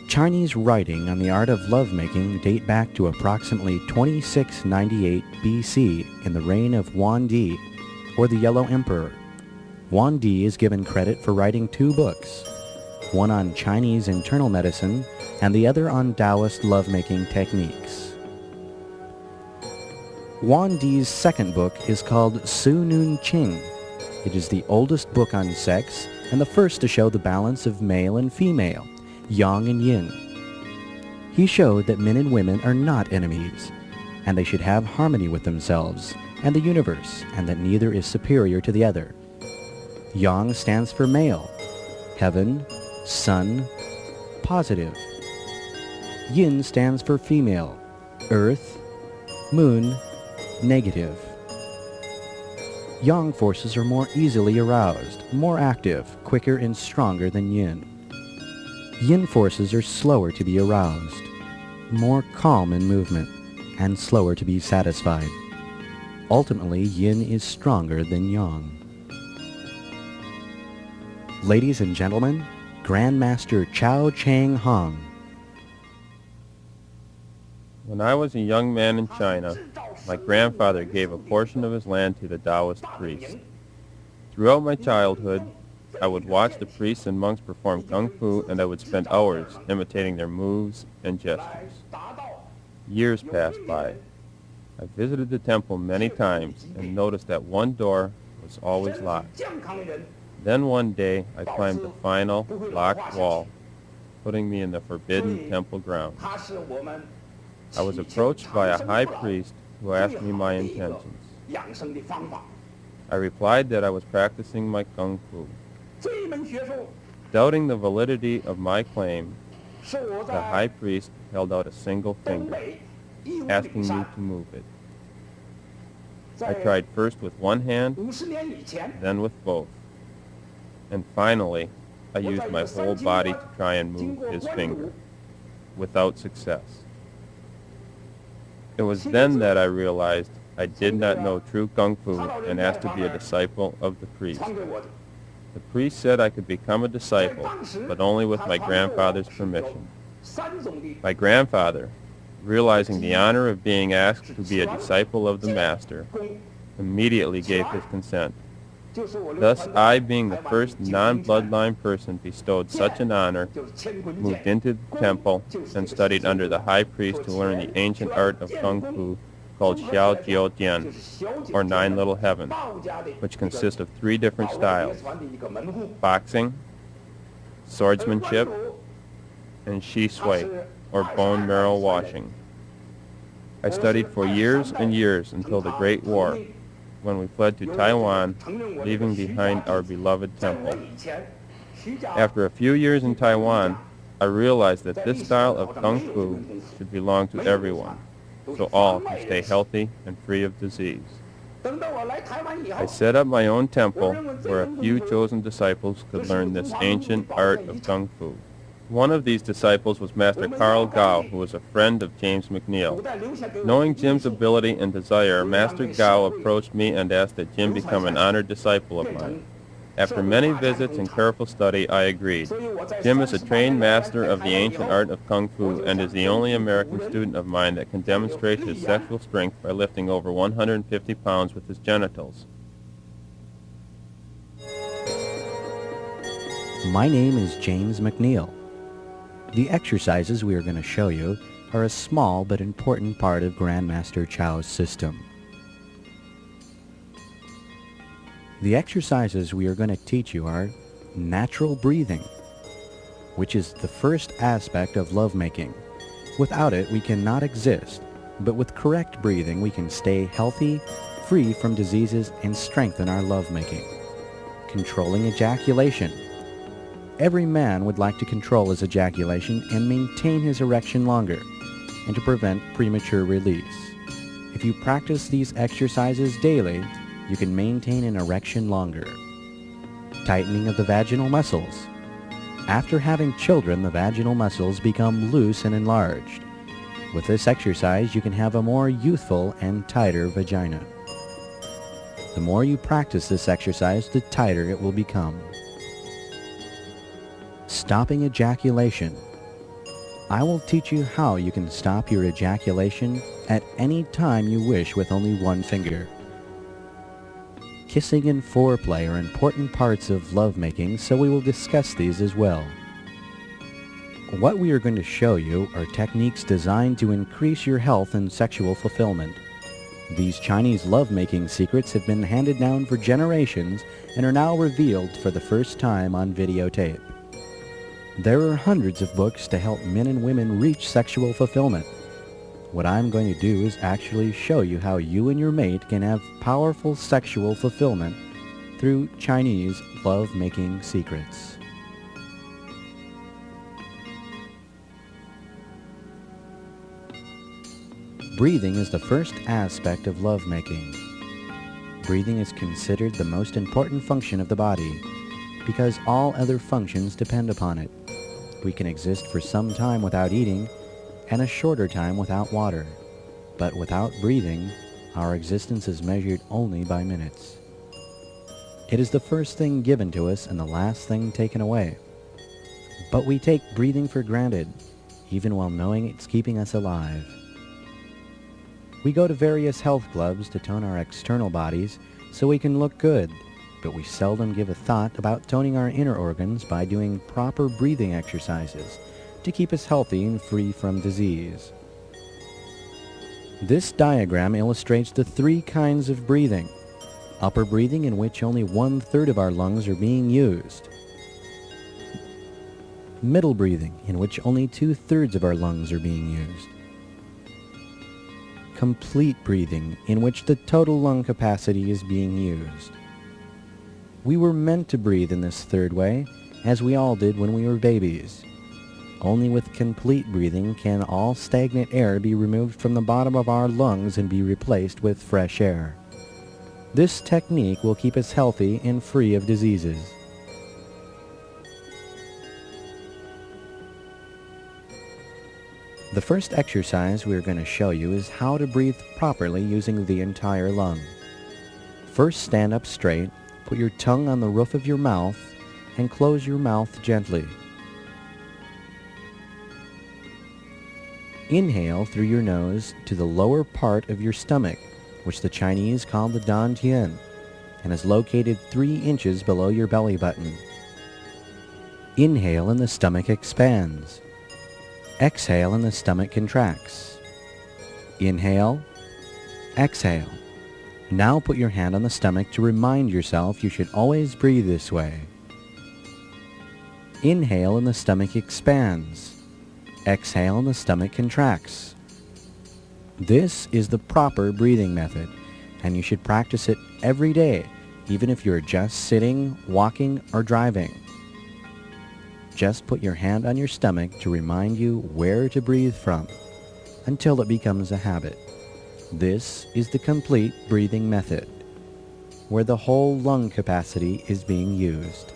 Chinese writing on the art of lovemaking date back to approximately 2698 BC in the reign of Yuan Di, or the Yellow Emperor. Yuan Di is given credit for writing 2 books, one on Chinese internal medicine and the other on Daoist lovemaking techniques. Yuan Di's second book is called Su Nun Qing. It is the oldest book on sex and the first to show the balance of male and female, yang and yin. He showed that men and women are not enemies, and they should have harmony with themselves and the universe, and that neither is superior to the other. Yang stands for male, heaven, sun, positive. Yin stands for female, earth, moon, negative. Yang forces are more easily aroused, more active, quicker and stronger than yin. Yin forces are slower to be aroused, more calm in movement, and slower to be satisfied. Ultimately, yin is stronger than yang. Ladies and gentlemen, Grandmaster Chao Chang Hong. When I was a young man in China, my grandfather gave a portion of his land to the Daoist priests. Throughout my childhood, I would watch the priests and monks perform kung fu, and I would spend hours imitating their moves and gestures. Years passed by. I visited the temple many times and noticed that one door was always locked. Then one day, I climbed the final locked wall, putting me in the forbidden temple grounds. I was approached by a high priest who asked me my intentions. I replied that I was practicing my kung fu. Doubting the validity of my claim, the high priest held out a single finger, asking me to move it. I tried first with one hand, then with both, and finally I used my whole body to try and move his finger, without success. It was then that I realized I did not know true kung fu and asked to be a disciple of the priest. The priest said I could become a disciple, but only with my grandfather's permission. My grandfather, realizing the honor of being asked to be a disciple of the master, immediately gave his consent. Thus, I, being the first non-bloodline person bestowed such an honor, moved into the temple and studied under the high priest to learn the ancient art of kung fu called Xiao Jiu Jian, or 9 Little Heaven, which consists of 3 different styles: boxing, swordsmanship, and shi sui, or bone marrow washing. I studied for years and years until the Great War, when we fled to Taiwan, leaving behind our beloved temple. After a few years in Taiwan, I realized that this style of kung fu should belong to everyone, so all can stay healthy and free of disease. I set up my own temple where a few chosen disciples could learn this ancient art of kung fu. One of these disciples was Master Carl Gao, who was a friend of James McNeil. Knowing Jim's ability and desire, Master Gao approached me and asked that Jim become an honored disciple of mine. After many visits and careful study, I agreed. Jim is a trained master of the ancient art of kung fu and is the only American student of mine that can demonstrate his sexual strength by lifting over 150 pounds with his genitals. My name is James McNeil. The exercises we are going to show you are a small but important part of Grandmaster Chao's system. The exercises we are going to teach you are natural breathing, which is the first aspect of lovemaking. Without it, we cannot exist, but with correct breathing, we can stay healthy, free from diseases, and strengthen our lovemaking. Controlling ejaculation. Every man would like to control his ejaculation and maintain his erection longer, and to prevent premature release. If you practice these exercises daily, you can maintain an erection longer. Tightening of the vaginal muscles. After having children, the vaginal muscles become loose and enlarged. With this exercise, you can have a more youthful and tighter vagina. The more you practice this exercise, the tighter it will become. Stopping ejaculation. I will teach you how you can stop your ejaculation at any time you wish with only one finger. Kissing and foreplay are important parts of lovemaking, so we will discuss these as well. What we are going to show you are techniques designed to increase your health and sexual fulfillment. These Chinese lovemaking secrets have been handed down for generations and are now revealed for the first time on videotape. There are hundreds of books to help men and women reach sexual fulfillment. What I'm going to do is actually show you how you and your mate can have powerful sexual fulfillment through Chinese love-making secrets. Breathing is the first aspect of lovemaking. Breathing is considered the most important function of the body because all other functions depend upon it. We can exist for some time without eating and a shorter time without water, but without breathing, our existence is measured only by minutes. It is the first thing given to us and the last thing taken away. But we take breathing for granted, even while knowing it's keeping us alive. We go to various health clubs to tone our external bodies so we can look good, but we seldom give a thought about toning our inner organs by doing proper breathing exercises to keep us healthy and free from disease. This diagram illustrates the three kinds of breathing. Upper breathing, in which only 1/3 of our lungs are being used. Middle breathing, in which only 2/3 of our lungs are being used. Complete breathing, in which the total lung capacity is being used. We were meant to breathe in this third way, as we all did when we were babies. Only with complete breathing can all stagnant air be removed from the bottom of our lungs and be replaced with fresh air. This technique will keep us healthy and free of diseases. The first exercise we are going to show you is how to breathe properly using the entire lung. First, stand up straight, put your tongue on the roof of your mouth, and close your mouth gently. Inhale through your nose to the lower part of your stomach, which the Chinese call the dantian, and is located 3 inches below your belly button. Inhale and the stomach expands. Exhale and the stomach contracts. Inhale, exhale. Now put your hand on the stomach to remind yourself you should always breathe this way. Inhale and the stomach expands. Exhale and the stomach contracts. This is the proper breathing method, and you should practice it every day, even if you're just sitting, walking, or driving. Just put your hand on your stomach to remind you where to breathe from, until it becomes a habit. This is the complete breathing method, where the whole lung capacity is being used.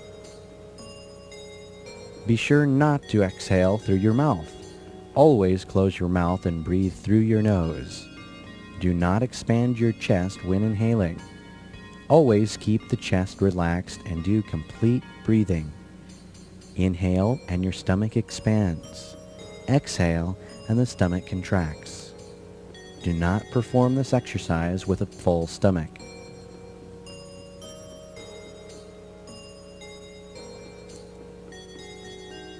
Be sure not to exhale through your mouth. Always close your mouth and breathe through your nose. Do not expand your chest when inhaling. Always keep the chest relaxed and do complete breathing. Inhale and your stomach expands. Exhale and the stomach contracts. Do not perform this exercise with a full stomach.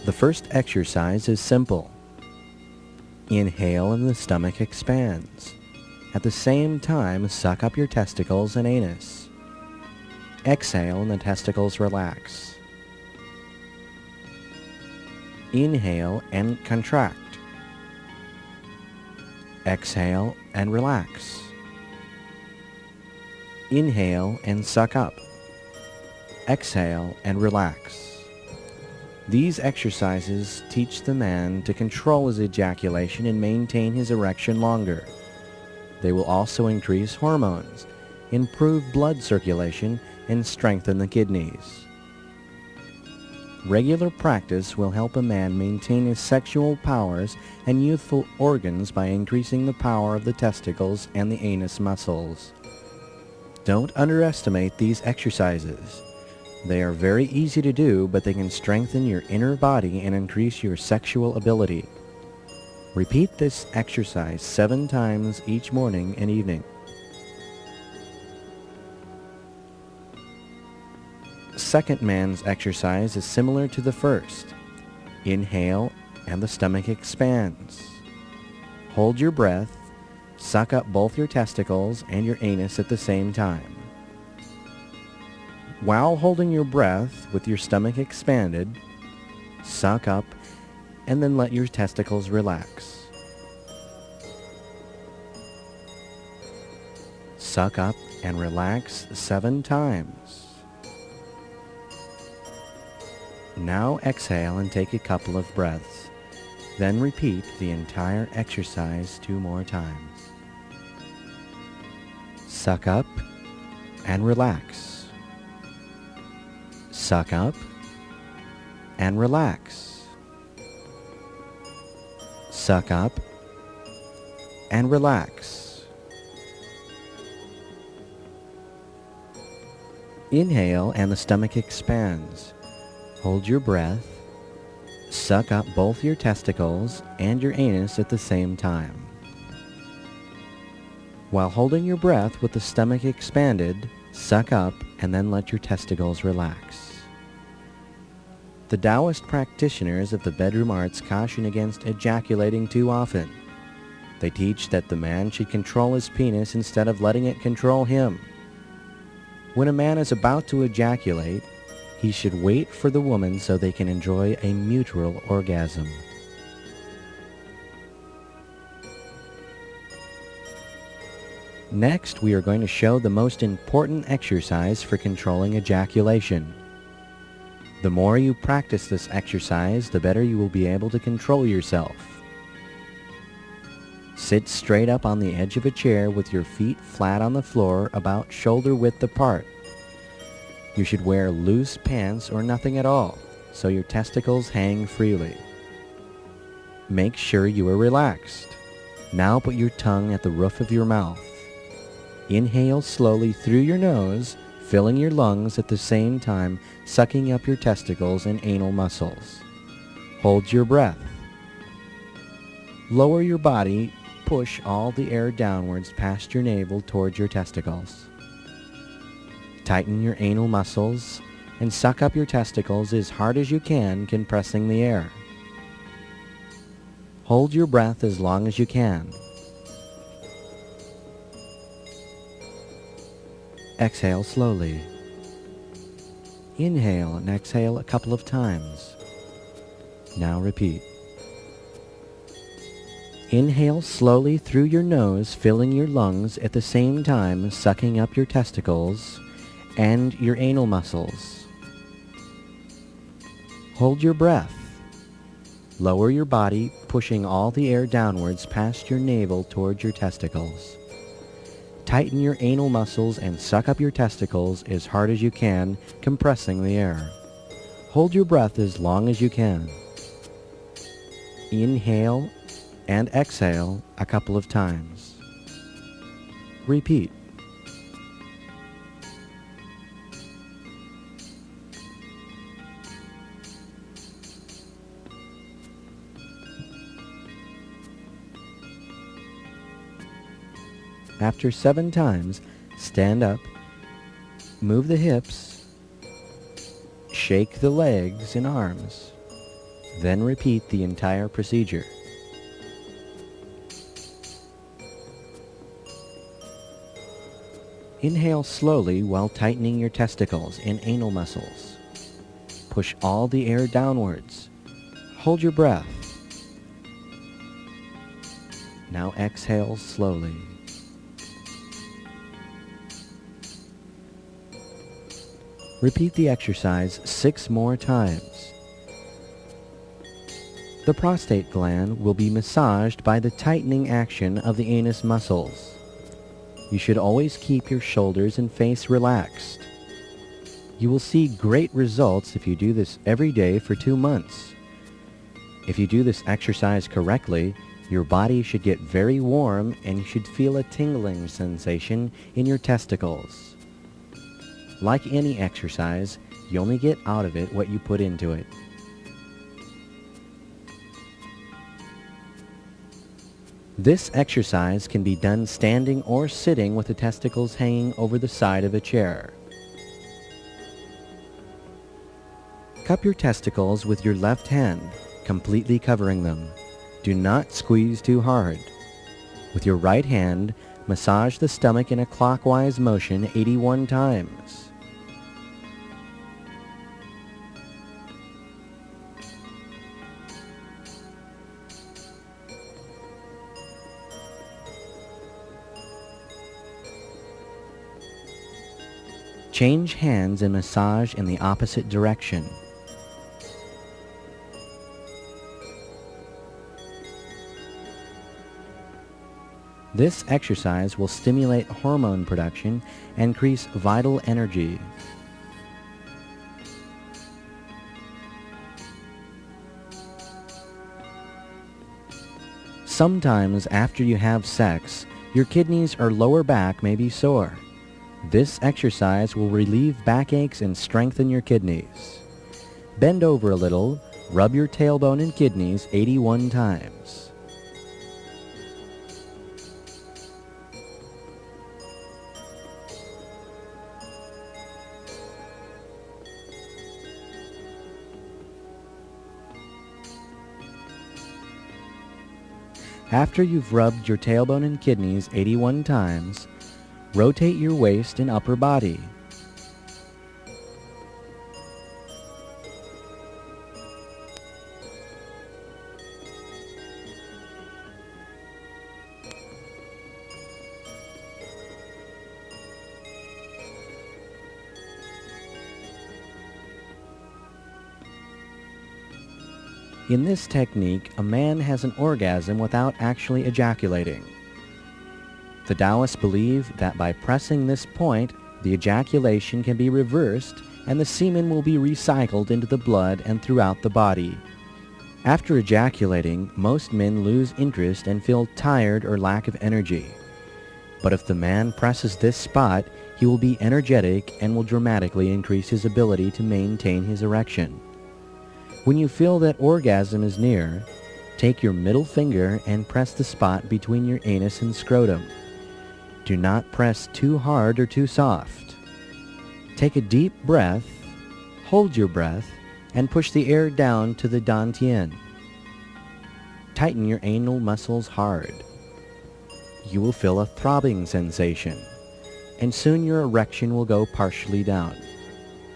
The first exercise is simple. Inhale and the stomach expands. At the same time, suck up your testicles and anus. Exhale and the testicles relax. Inhale and contract. Exhale and relax. Inhale and suck up. Exhale and relax. These exercises teach the man to control his ejaculation and maintain his erection longer. They will also increase hormones, improve blood circulation, and strengthen the kidneys. Regular practice will help a man maintain his sexual powers and youthful organs by increasing the power of the testicles and the anus muscles. Don't underestimate these exercises. They are very easy to do, but they can strengthen your inner body and increase your sexual ability. Repeat this exercise 7 times each morning and evening. Second man's exercise is similar to the first. Inhale and the stomach expands. Hold your breath, suck up both your testicles and your anus at the same time. While holding your breath with your stomach expanded, suck up and then let your testicles relax. Suck up and relax 7 times. Now exhale and take a couple of breaths. Then repeat the entire exercise 2 more times. Suck up and relax. Suck up and relax. Suck up and relax. Inhale and the stomach expands. Hold your breath. Suck up both your testicles and your anus at the same time. While holding your breath with the stomach expanded, suck up and then let your testicles relax. The Daoist practitioners of the bedroom arts caution against ejaculating too often. They teach that the man should control his penis instead of letting it control him. When a man is about to ejaculate, he should wait for the woman so they can enjoy a mutual orgasm. Next, we are going to show the most important exercise for controlling ejaculation. The more you practice this exercise, the better you will be able to control yourself. Sit straight up on the edge of a chair with your feet flat on the floor about shoulder width apart. You should wear loose pants or nothing at all, so your testicles hang freely. Make sure you are relaxed. Now put your tongue at the roof of your mouth. Inhale slowly through your nose, filling your lungs at the same time, sucking up your testicles and anal muscles. Hold your breath. Lower your body, push all the air downwards past your navel towards your testicles. Tighten your anal muscles and suck up your testicles as hard as you can, compressing the air. Hold your breath as long as you can. Exhale slowly. Inhale and exhale a couple of times. Now repeat. Inhale slowly through your nose, filling your lungs at the same time, sucking up your testicles and your anal muscles. Hold your breath. Lower your body, pushing all the air downwards past your navel towards your testicles. Tighten your anal muscles and suck up your testicles as hard as you can, compressing the air. Hold your breath as long as you can. Inhale and exhale a couple of times. Repeat. After 7 times, stand up, move the hips, shake the legs and arms, then repeat the entire procedure. Inhale slowly while tightening your testicles and anal muscles. Push all the air downwards. Hold your breath. Now exhale slowly. Repeat the exercise 6 more times. The prostate gland will be massaged by the tightening action of the anus muscles. You should always keep your shoulders and face relaxed. You will see great results if you do this every day for 2 months. If you do this exercise correctly, your body should get very warm and you should feel a tingling sensation in your testicles. Like any exercise, you only get out of it what you put into it. This exercise can be done standing or sitting with the testicles hanging over the side of a chair. Cup your testicles with your left hand, completely covering them. Do not squeeze too hard. With your right hand, massage the stomach in a clockwise motion 81 times. Change hands and massage in the opposite direction. This exercise will stimulate hormone production and increase vital energy. Sometimes after you have sex, your kidneys or lower back may be sore. This exercise will relieve backaches and strengthen your kidneys. Bend over a little, rub your tailbone and kidneys 81 times. After you've rubbed your tailbone and kidneys 81 times, rotate your waist and upper body. In this technique, a man has an orgasm without actually ejaculating. The Taoists believe that by pressing this point, the ejaculation can be reversed and the semen will be recycled into the blood and throughout the body. After ejaculating, most men lose interest and feel tired or lack of energy. But if the man presses this spot, he will be energetic and will dramatically increase his ability to maintain his erection. When you feel that orgasm is near, take your middle finger and press the spot between your anus and scrotum. Do not press too hard or too soft. Take a deep breath, hold your breath, and push the air down to the dantian. Tighten your anal muscles hard. You will feel a throbbing sensation, and soon your erection will go partially down.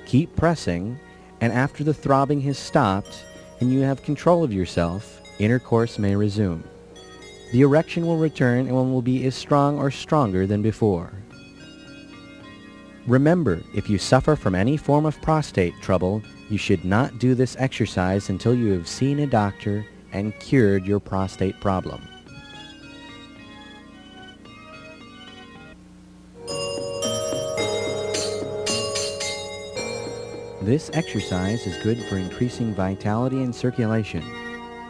Keep pressing, and after the throbbing has stopped and you have control of yourself, intercourse may resume. The erection will return and will be as strong or stronger than before. Remember, if you suffer from any form of prostate trouble, you should not do this exercise until you have seen a doctor and cured your prostate problem. This exercise is good for increasing vitality and circulation.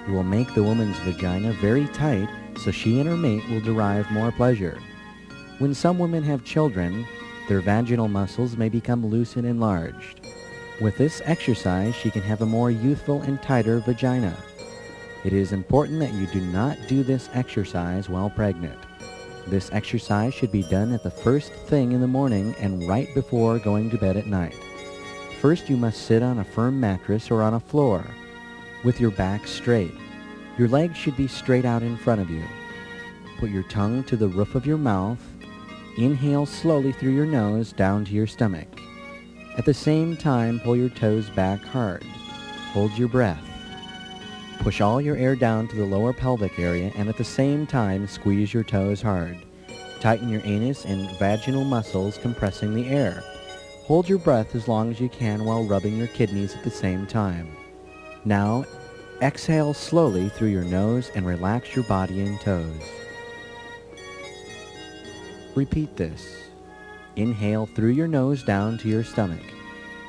It will make the woman's vagina very tight so she and her mate will derive more pleasure. When some women have children, their vaginal muscles may become loose and enlarged. With this exercise, she can have a more youthful and tighter vagina. It is important that you do not do this exercise while pregnant. This exercise should be done at the first thing in the morning and right before going to bed at night. First, you must sit on a firm mattress or on a floor with your back straight. Your legs should be straight out in front of you. Put your tongue to the roof of your mouth. Inhale slowly through your nose down to your stomach. At the same time, pull your toes back hard. Hold your breath. Push all your air down to the lower pelvic area and at the same time squeeze your toes hard. Tighten your anus and vaginal muscles, compressing the air. Hold your breath as long as you can while rubbing your kidneys at the same time. Now, exhale slowly through your nose and relax your body and toes. Repeat this. Inhale through your nose down to your stomach.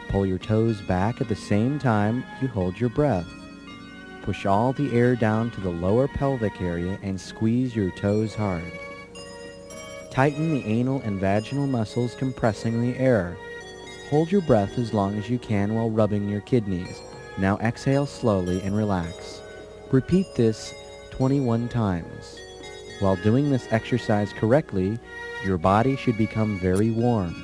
Pull your toes back at the same time you hold your breath. Push all the air down to the lower pelvic area and squeeze your toes hard. Tighten the anal and vaginal muscles, compressing the air. Hold your breath as long as you can while rubbing your kidneys. Now exhale slowly and relax. Repeat this 21 times. While doing this exercise correctly, your body should become very warm.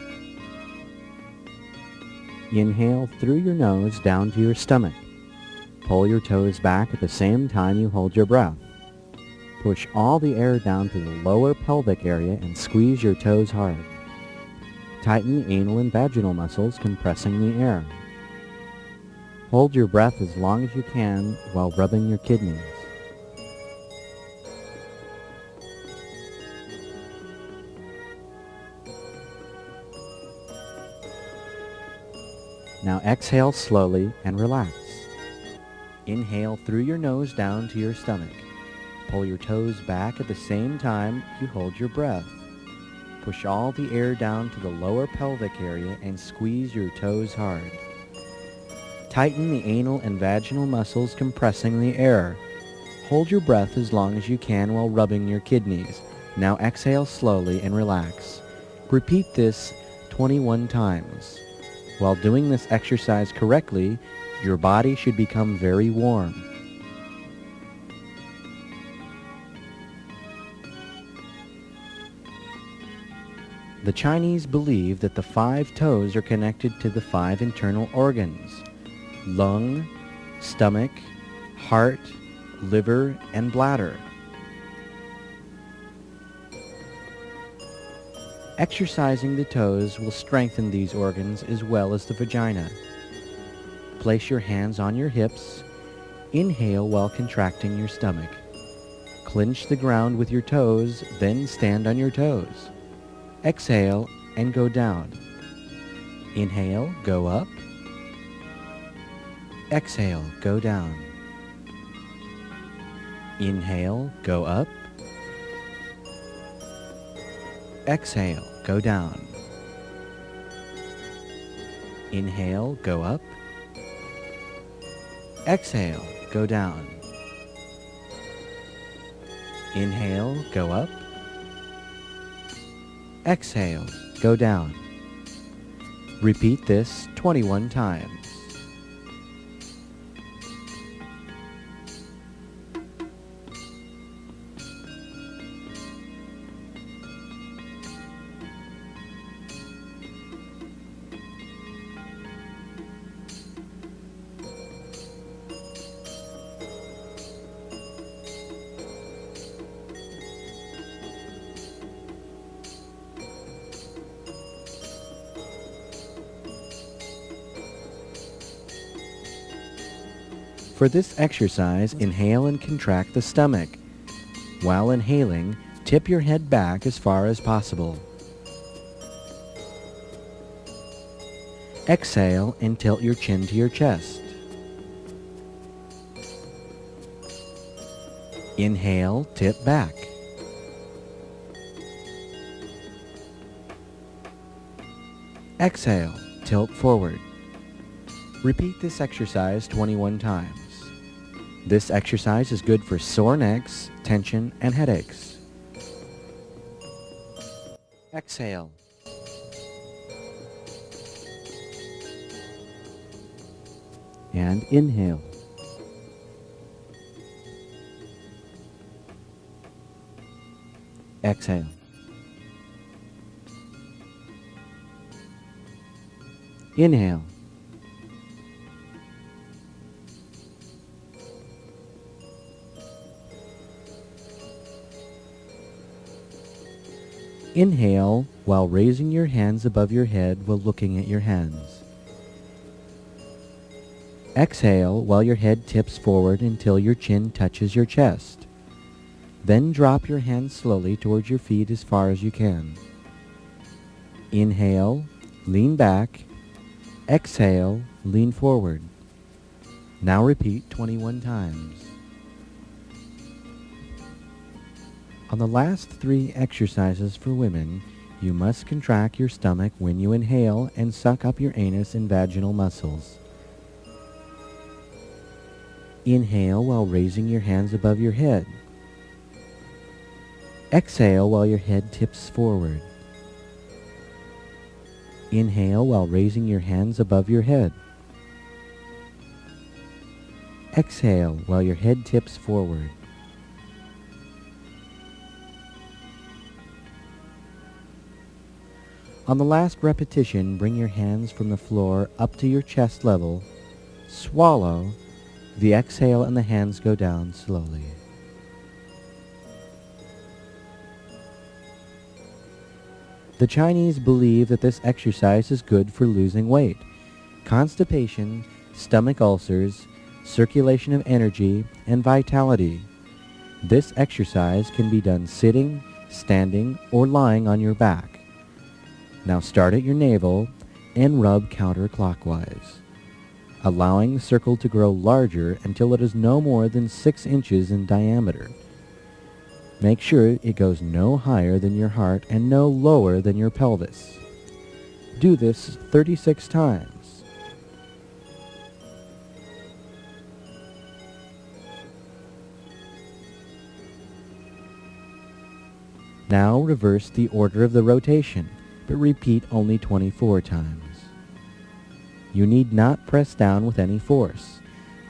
Inhale through your nose down to your stomach. Pull your toes back at the same time you hold your breath. Push all the air down to the lower pelvic area and squeeze your toes hard. Tighten the anal and vaginal muscles, compressing the air. Hold your breath as long as you can while rubbing your kidneys. Now exhale slowly and relax. Inhale through your nose down to your stomach. Pull your toes back at the same time you hold your breath. Push all the air down to the lower pelvic area and squeeze your toes hard. Tighten the anal and vaginal muscles, compressing the air. Hold your breath as long as you can while rubbing your kidneys. Now exhale slowly and relax. Repeat this 21 times. While doing this exercise correctly, your body should become very warm. The Chinese believe that the 5 toes are connected to the 5 internal organs: lung, stomach, heart, liver, and bladder. Exercising the toes will strengthen these organs as well as the vagina. Place your hands on your hips. Inhale while contracting your stomach. Clench the ground with your toes, then stand on your toes. Exhale and go down. Inhale, go up. Exhale, go down. Inhale, go up. Exhale, go down. Inhale, go up. Exhale, go down. Inhale, go up. Exhale, go down. Repeat this 21 times. For this exercise, inhale and contract the stomach. While inhaling, tip your head back as far as possible. Exhale and tilt your chin to your chest. Inhale, tip back. Exhale, tilt forward. Repeat this exercise 21 times. This exercise is good for sore necks, tension, and headaches. Exhale. And inhale. Exhale. Inhale. Inhale while raising your hands above your head while looking at your hands. Exhale while your head tips forward until your chin touches your chest. Then drop your hands slowly towards your feet as far as you can. Inhale, lean back. Exhale, lean forward. Now repeat 21 times. On the last 3 exercises for women, you must contract your stomach when you inhale and suck up your anus and vaginal muscles. Inhale while raising your hands above your head. Exhale while your head tips forward. Inhale while raising your hands above your head. Exhale while your head tips forward. On the last repetition, bring your hands from the floor up to your chest level. Swallow. The exhale and the hands go down slowly. The Chinese believe that this exercise is good for losing weight, constipation, stomach ulcers, circulation of energy, and vitality. This exercise can be done sitting, standing, or lying on your back. Now start at your navel and rub counterclockwise, allowing the circle to grow larger until it is no more than 6 inches in diameter. Make sure it goes no higher than your heart and no lower than your pelvis. Do this 36 times. Now reverse the order of the rotation, but repeat only 24 times. You need not press down with any force.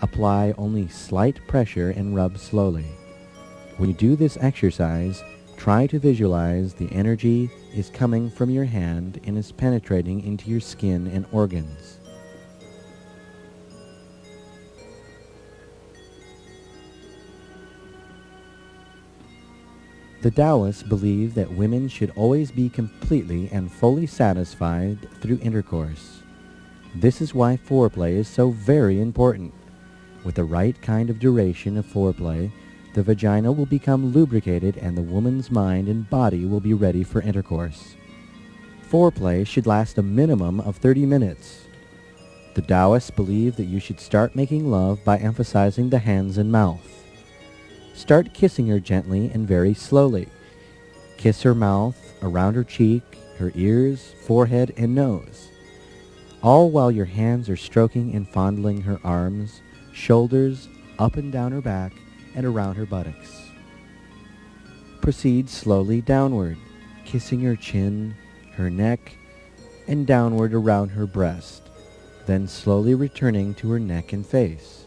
Apply only slight pressure and rub slowly. When you do this exercise, try to visualize the energy is coming from your hand and is penetrating into your skin and organs. The Taoists believe that women should always be completely and fully satisfied through intercourse. This is why foreplay is so very important. With the right kind of duration of foreplay, the vagina will become lubricated and the woman's mind and body will be ready for intercourse. Foreplay should last a minimum of 30 minutes. The Taoists believe that you should start making love by emphasizing the hands and mouth. Start kissing her gently and very slowly. Kiss her mouth, around her cheek, her ears, forehead, and nose, all while your hands are stroking and fondling her arms, shoulders, up and down her back, and around her buttocks. Proceed slowly downward, kissing her chin, her neck, and downward around her breast, then slowly returning to her neck and face,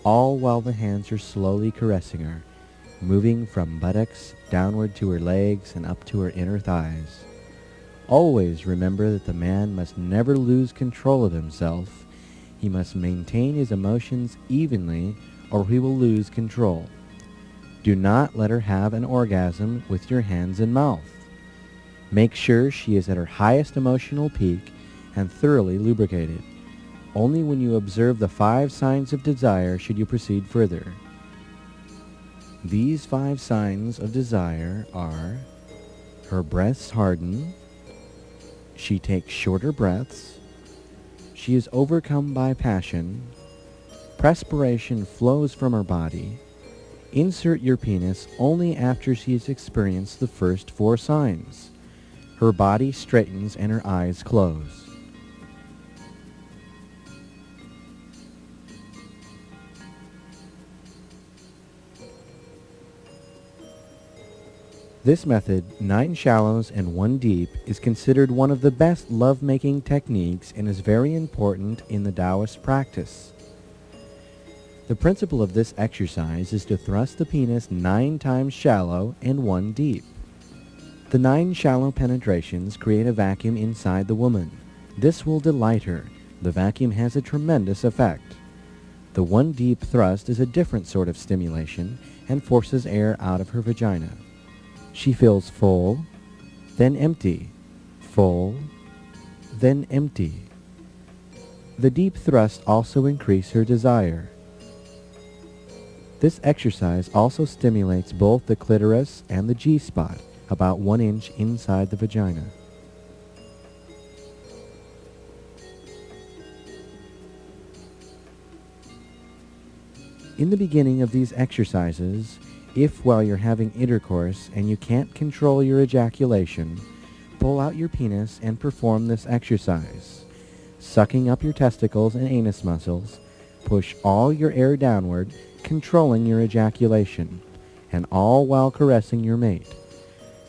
all while the hands are slowly caressing her, moving from buttocks downward to her legs and up to her inner thighs. Always remember that the man must never lose control of himself. He must maintain his emotions evenly or he will lose control. Do not let her have an orgasm with your hands and mouth. Make sure she is at her highest emotional peak and thoroughly lubricated. Only when you observe the 5 signs of desire should you proceed further. These 5 signs of desire are: her breasts harden, she takes shorter breaths, she is overcome by passion, perspiration flows from her body. Insert your penis only after she has experienced the first 4 signs. Her body straightens and her eyes close. This method, 9 shallows and 1 deep, is considered one of the best love-making techniques and is very important in the Taoist practice. The principle of this exercise is to thrust the penis 9 times shallow and 1 deep. The 9 shallow penetrations create a vacuum inside the woman. This will delight her. The vacuum has a tremendous effect. The 1 deep thrust is a different sort of stimulation and forces air out of her vagina. She feels full, then empty, full, then empty. The deep thrust also increases her desire. This exercise also stimulates both the clitoris and the G-spot, about 1 inch inside the vagina. In the beginning of these exercises, if while you're having intercourse and you can't control your ejaculation, pull out your penis and perform this exercise. Sucking up your testicles and anus muscles, push all your air downward, controlling your ejaculation, and all while caressing your mate.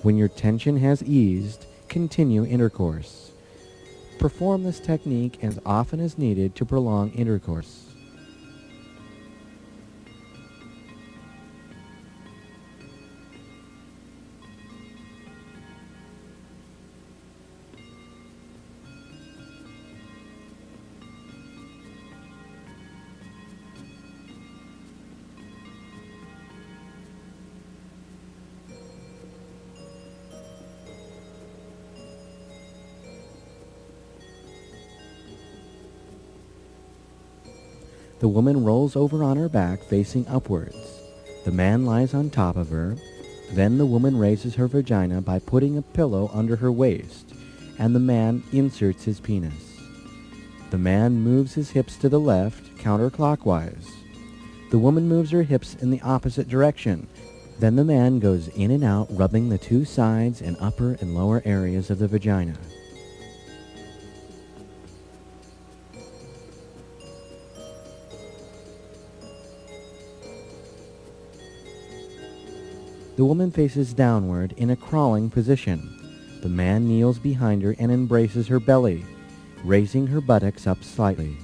When your tension has eased, continue intercourse. Perform this technique as often as needed to prolong intercourse. The woman rolls over on her back facing upwards. The man lies on top of her. Then the woman raises her vagina by putting a pillow under her waist, and the man inserts his penis. The man moves his hips to the left, counterclockwise. The woman moves her hips in the opposite direction. Then the man goes in and out, rubbing the two sides and upper and lower areas of the vagina. The woman faces downward in a crawling position. The man kneels behind her and embraces her belly, raising her buttocks up slightly.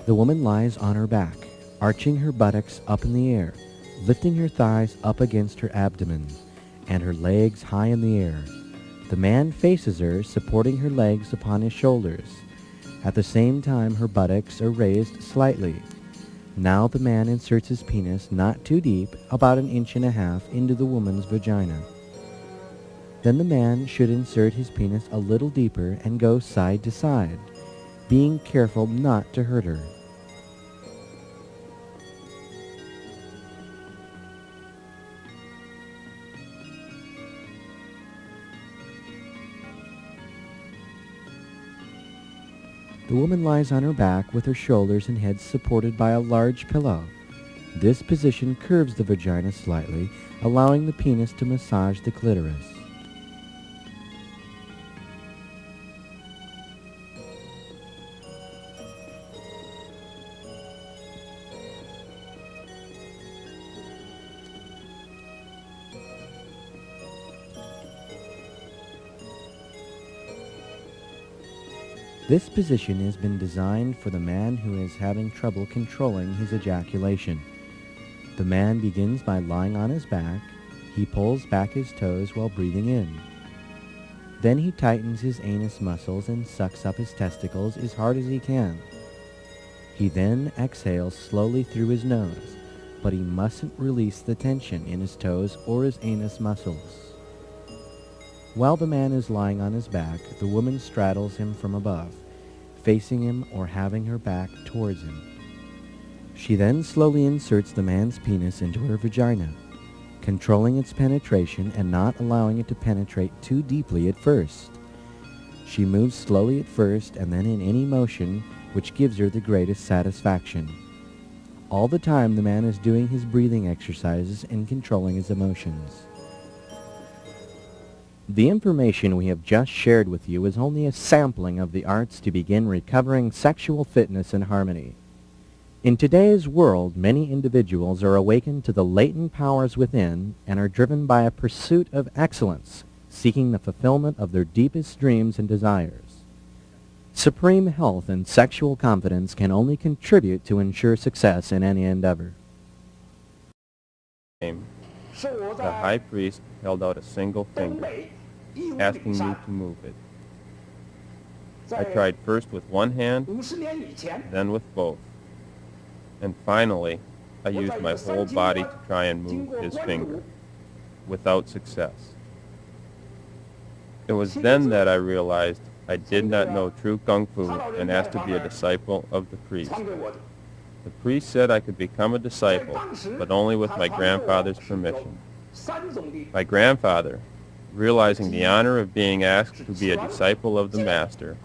The woman lies on her back, arching her buttocks up in the air, lifting her thighs up against her abdomen, and her legs high in the air. The man faces her, supporting her legs upon his shoulders. At the same time, her buttocks are raised slightly. Now the man inserts his penis not too deep, about 1.5 inches, into the woman's vagina. Then the man should insert his penis a little deeper and go side to side, being careful not to hurt her. The woman lies on her back with her shoulders and head supported by a large pillow. This position curves the vagina slightly, allowing the penis to massage the clitoris. This position has been designed for the man who is having trouble controlling his ejaculation. The man begins by lying on his back. He pulls back his toes while breathing in. Then he tightens his anus muscles and sucks up his testicles as hard as he can. He then exhales slowly through his nose, but he mustn't release the tension in his toes or his anus muscles. While the man is lying on his back, the woman straddles him from above, facing him or having her back towards him. She then slowly inserts the man's penis into her vagina, controlling its penetration and not allowing it to penetrate too deeply at first. She moves slowly at first and then in any motion which gives her the greatest satisfaction. All the time the man is doing his breathing exercises and controlling his emotions. The information we have just shared with you is only a sampling of the arts to begin recovering sexual fitness and harmony. In today's world, many individuals are awakened to the latent powers within and are driven by a pursuit of excellence, seeking the fulfillment of their deepest dreams and desires. Supreme health and sexual confidence can only contribute to ensure success in any endeavor. The high priest held out a single finger, asking me to move it. I tried first with one hand, then with both, and finally I used my whole body to try and move his finger, without success. It was then that I realized I did not know true Kung Fu and asked to be a disciple of the priest. The priest said I could become a disciple, but only with my grandfather's permission. My grandfather, realizing the honor of being asked to be a disciple of the master,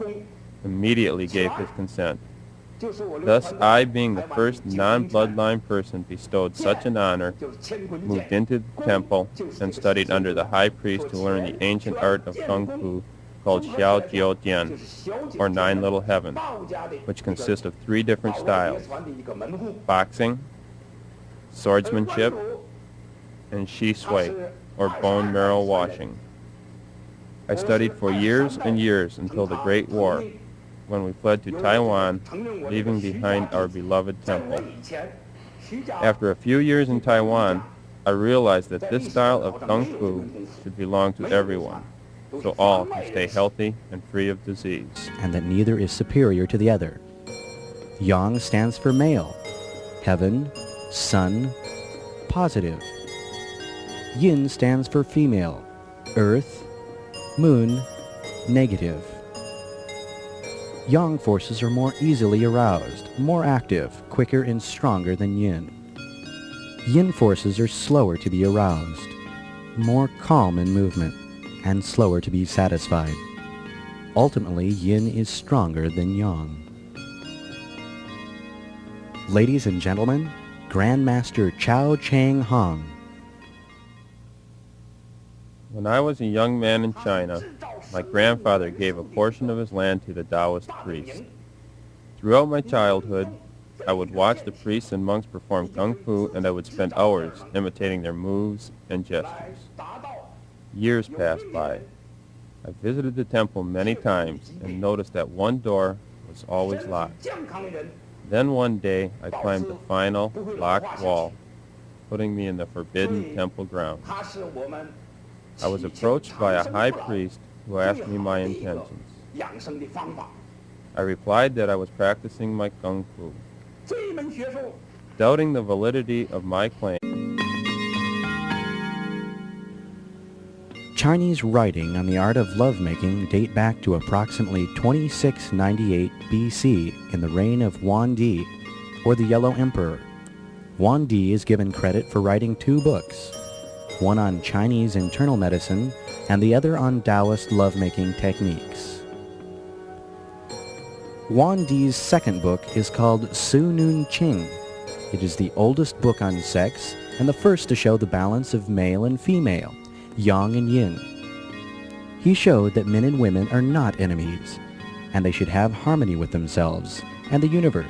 immediately gave his consent. Thus, I, being the first non-bloodline person bestowed such an honor, moved into the temple and studied under the high priest to learn the ancient art of Kung Fu called Xiao Jiao Jian, or Nine Little Heaven, which consists of 3 different styles: boxing, swordsmanship, and Shi Sui, or bone marrow washing. I studied for years and years until the Great War, when we fled to Taiwan, leaving behind our beloved temple. After a few years in Taiwan, I realized that this style of Kung Fu should belong to everyone, so all can stay healthy and free of disease. And that neither is superior to the other. Yang stands for male, heaven, sun, positive. Yin stands for female, earth, moon, negative. Yang forces are more easily aroused, more active, quicker and stronger than yin. Yin forces are slower to be aroused, more calm in movement, and slower to be satisfied. Ultimately, yin is stronger than yang. Ladies and gentlemen, Grandmaster Chao Chang Hong. When I was a young man in China, my grandfather gave a portion of his land to the Daoist priest. Throughout my childhood, I would watch the priests and monks perform Kung Fu, and I would spend hours imitating their moves and gestures. Years passed by. I visited the temple many times and noticed that one door was always locked. Then one day, I climbed the final locked wall, putting me in the forbidden temple grounds. I was approached by a high priest who asked me my intentions. I replied that I was practicing my Kung Fu. Doubting the validity of my claim, Chinese writing on the art of lovemaking date back to approximately 2698 BC in the reign of Yuan Di, or the Yellow Emperor. Yuan Di is given credit for writing 2 books, one on Chinese internal medicine and the other on Taoist lovemaking techniques. Yuan Di's second book is called Su Nun Qing. It is the oldest book on sex and the first to show the balance of male and female, yang and yin. He showed that men and women are not enemies, and they should have harmony with themselves and the universe.